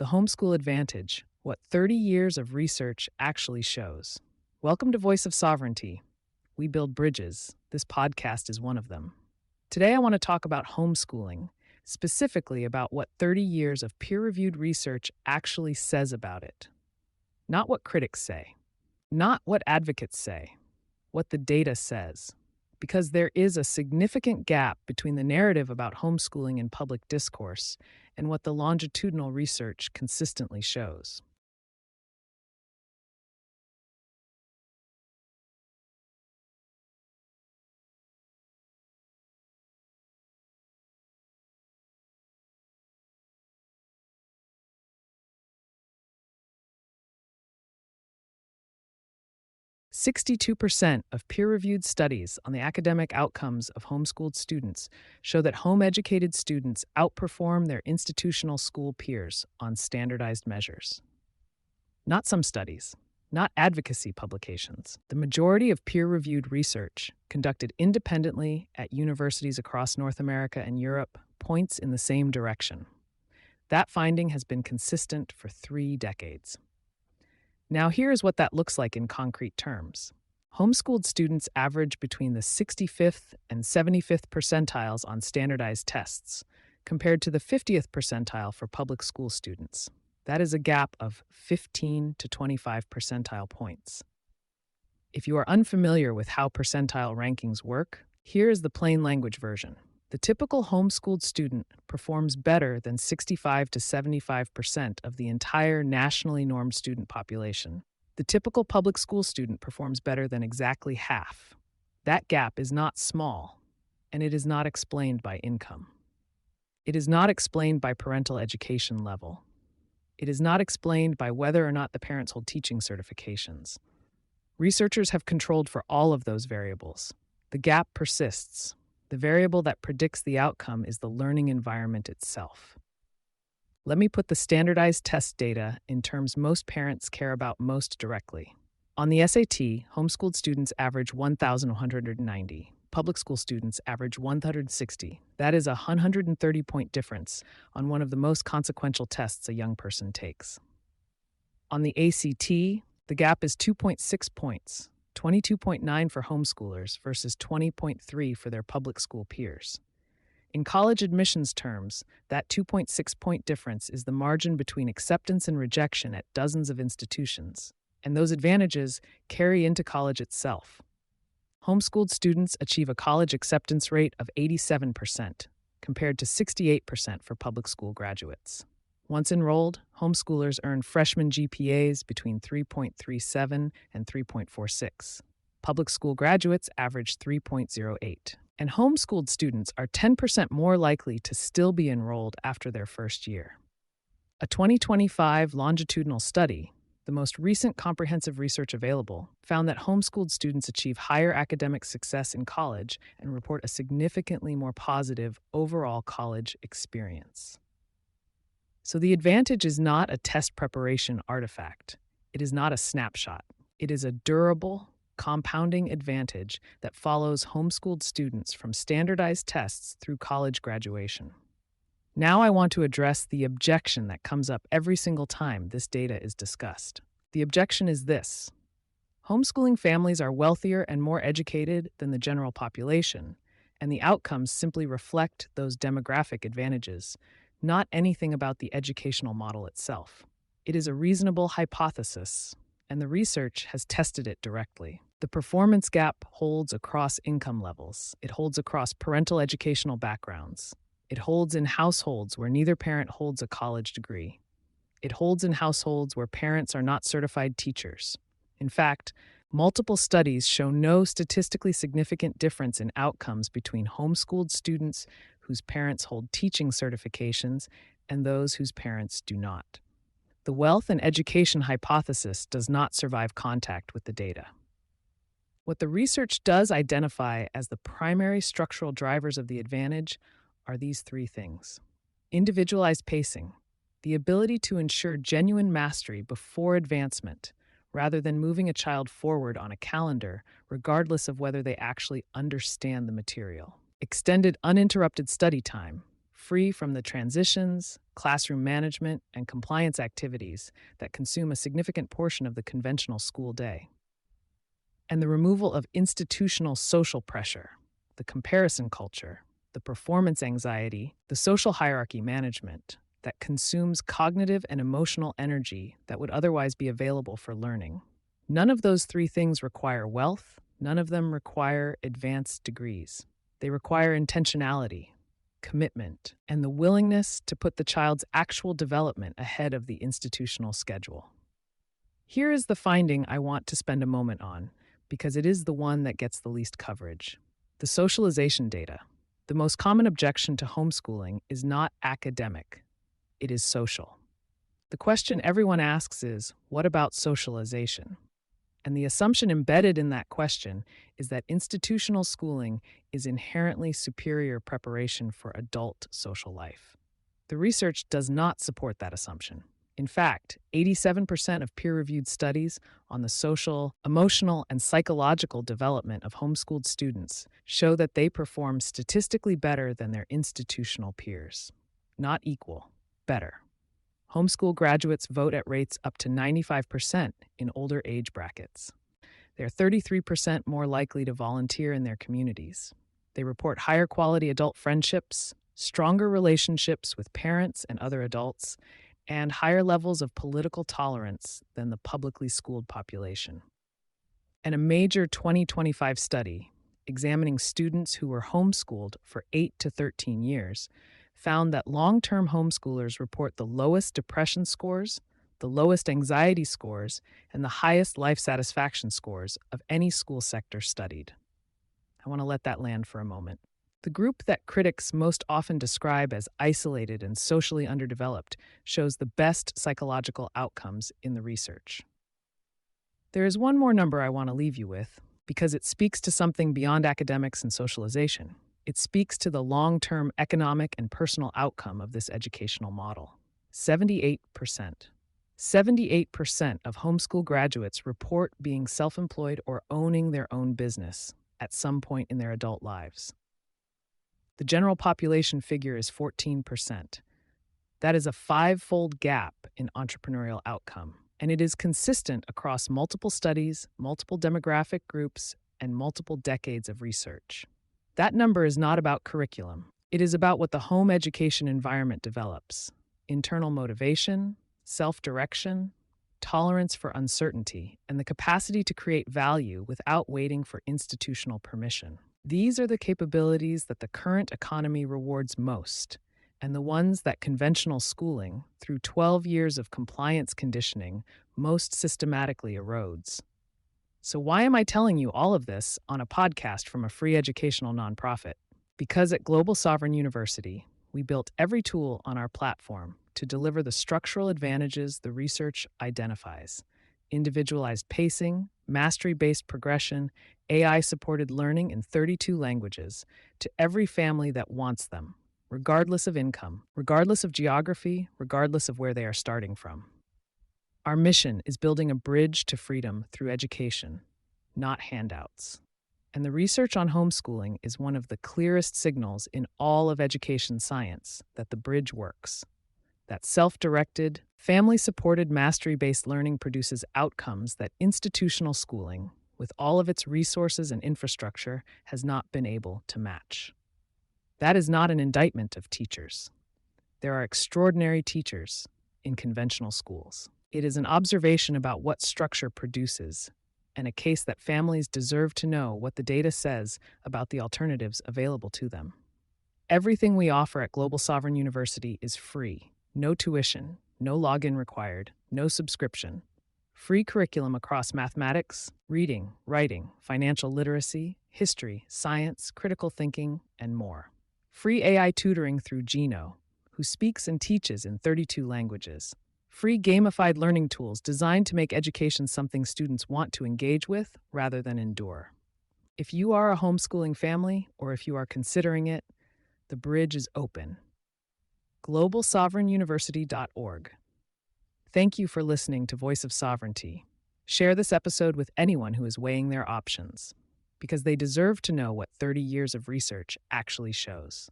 The Homeschool Advantage, what 30 years of research actually shows. Welcome to Voice of Sovereignty. We build bridges. This podcast is one of them. Today I want to talk about homeschooling, specifically about what 30 years of peer-reviewed research actually says about it. Not what critics say, not what advocates say, what the data says. Because there is a significant gap between the narrative about homeschooling in public discourse and what the longitudinal research consistently shows. "62% of peer-reviewed studies on the academic outcomes of homeschooled students show that home-educated students outperform their institutional school peers on standardized measures." Not some studies, not advocacy publications. The majority of peer-reviewed research, conducted independently at universities across North America and Europe, points in the same direction. That finding has been consistent for 3 decades. Now here's what that looks like in concrete terms. Homeschooled students average between the 65th and 75th percentiles on standardized tests, compared to the 50th percentile for public school students. That is a gap of 15 to 25 percentile points. If you are unfamiliar with how percentile rankings work, here is the plain language version. The typical homeschooled student performs better than 65 to 75% of the entire nationally normed student population. The typical public school student performs better than exactly half. That gap is not small, and it is not explained by income. It is not explained by parental education level. It is not explained by whether or not the parents hold teaching certifications. Researchers have controlled for all of those variables. The gap persists. The variable that predicts the outcome is the learning environment itself. Let me put the standardized test data in terms most parents care about most directly. On the SAT, homeschooled students average 1,190. Public school students average 160. That is a 130-point difference on one of the most consequential tests a young person takes. On the ACT, the gap is 2.6 points. 22.9 for homeschoolers versus 20.3 for their public school peers. In college admissions terms, that 2.6-point difference is the margin between acceptance and rejection at dozens of institutions, and those advantages carry into college itself. Homeschooled students achieve a college acceptance rate of 87%, compared to 68% for public school graduates. Once enrolled, homeschoolers earn freshman GPAs between 3.37 and 3.46. Public school graduates average 3.08. And homeschooled students are 10% more likely to still be enrolled after their first year. A 2025 longitudinal study, the most recent comprehensive research available, found that homeschooled students achieve higher academic success in college and report a significantly more positive overall college experience. So the advantage is not a test preparation artifact. It is not a snapshot. It is a durable, compounding advantage that follows homeschooled students from standardized tests through college graduation. Now I want to address the objection that comes up every single time this data is discussed. The objection is this: homeschooling families are wealthier and more educated than the general population, and the outcomes simply reflect those demographic advantages, not anything about the educational model itself. It is a reasonable hypothesis, and the research has tested it directly. The performance gap holds across income levels. It holds across parental educational backgrounds. It holds in households where neither parent holds a college degree. It holds in households where parents are not certified teachers. In fact, multiple studies show no statistically significant difference in outcomes between homeschooled students whose parents hold teaching certifications and those whose parents do not. The wealth and education hypothesis does not survive contact with the data. What the research does identify as the primary structural drivers of the advantage are these 3 things. Individualized pacing, the ability to ensure genuine mastery before advancement, rather than moving a child forward on a calendar, regardless of whether they actually understand the material. Extended uninterrupted study time, free from the transitions, classroom management, and compliance activities that consume a significant portion of the conventional school day. And the removal of institutional social pressure, the comparison culture, the performance anxiety, the social hierarchy management that consumes cognitive and emotional energy that would otherwise be available for learning. None of those three things require wealth. None of them require advanced degrees. They require intentionality, commitment, and the willingness to put the child's actual development ahead of the institutional schedule. Here is the finding I want to spend a moment on, because it is the one that gets the least coverage. The socialization data. The most common objection to homeschooling is not academic, it is social. The question everyone asks is, what about socialization? And the assumption embedded in that question is that institutional schooling is inherently superior preparation for adult social life. The research does not support that assumption. In fact, 87% of peer-reviewed studies on the social, emotional, and psychological development of homeschooled students show that they perform statistically better than their institutional peers. Not equal, better. Homeschool graduates vote at rates up to 95% in older age brackets. They're 33% more likely to volunteer in their communities. They report higher quality adult friendships, stronger relationships with parents and other adults, and higher levels of political tolerance than the publicly schooled population. And a major 2025 study examining students who were homeschooled for 8 to 13 years found that long-term homeschoolers report the lowest depression scores, the lowest anxiety scores, and the highest life satisfaction scores of any school sector studied. I want to let that land for a moment. The group that critics most often describe as isolated and socially underdeveloped shows the best psychological outcomes in the research. There is one more number I want to leave you with, because it speaks to something beyond academics and socialization. It speaks to the long-term economic and personal outcome of this educational model. 78%. 78% of homeschool graduates report being self-employed or owning their own business at some point in their adult lives. The general population figure is 14%. That is a five-fold gap in entrepreneurial outcome, and it is consistent across multiple studies, multiple demographic groups, and multiple decades of research. That number is not about curriculum. It is about what the home education environment develops: internal motivation, self-direction, tolerance for uncertainty, and the capacity to create value without waiting for institutional permission. These are the capabilities that the current economy rewards most, and the ones that conventional schooling, through 12 years of compliance conditioning, most systematically erodes. So why am I telling you all of this on a podcast from a free educational nonprofit? Because at Global Sovereign University, we built every tool on our platform to deliver the structural advantages the research identifies: individualized pacing, mastery-based progression, AI-supported learning in 32 languages to every family that wants them, regardless of income, regardless of geography, regardless of where they are starting from. Our mission is building a bridge to freedom through education, not handouts. And the research on homeschooling is one of the clearest signals in all of education science that the bridge works. That self-directed, family-supported mastery-based learning produces outcomes that institutional schooling, with all of its resources and infrastructure, has not been able to match. That is not an indictment of teachers. There are extraordinary teachers in conventional schools. It is an observation about what structure produces, and a case that families deserve to know what the data says about the alternatives available to them. Everything we offer at Global Sovereign University is free. No tuition, no login required, no subscription. Free curriculum across mathematics, reading, writing, financial literacy, history, science, critical thinking, and more. Free AI tutoring through Gino, who speaks and teaches in 32 languages. Free gamified learning tools designed to make education something students want to engage with rather than endure. If you are a homeschooling family, or if you are considering it, the bridge is open. globalsovereignuniversity.org. Thank you for listening to Voice of Sovereignty. Share this episode with anyone who is weighing their options, because they deserve to know what 30 years of research actually shows.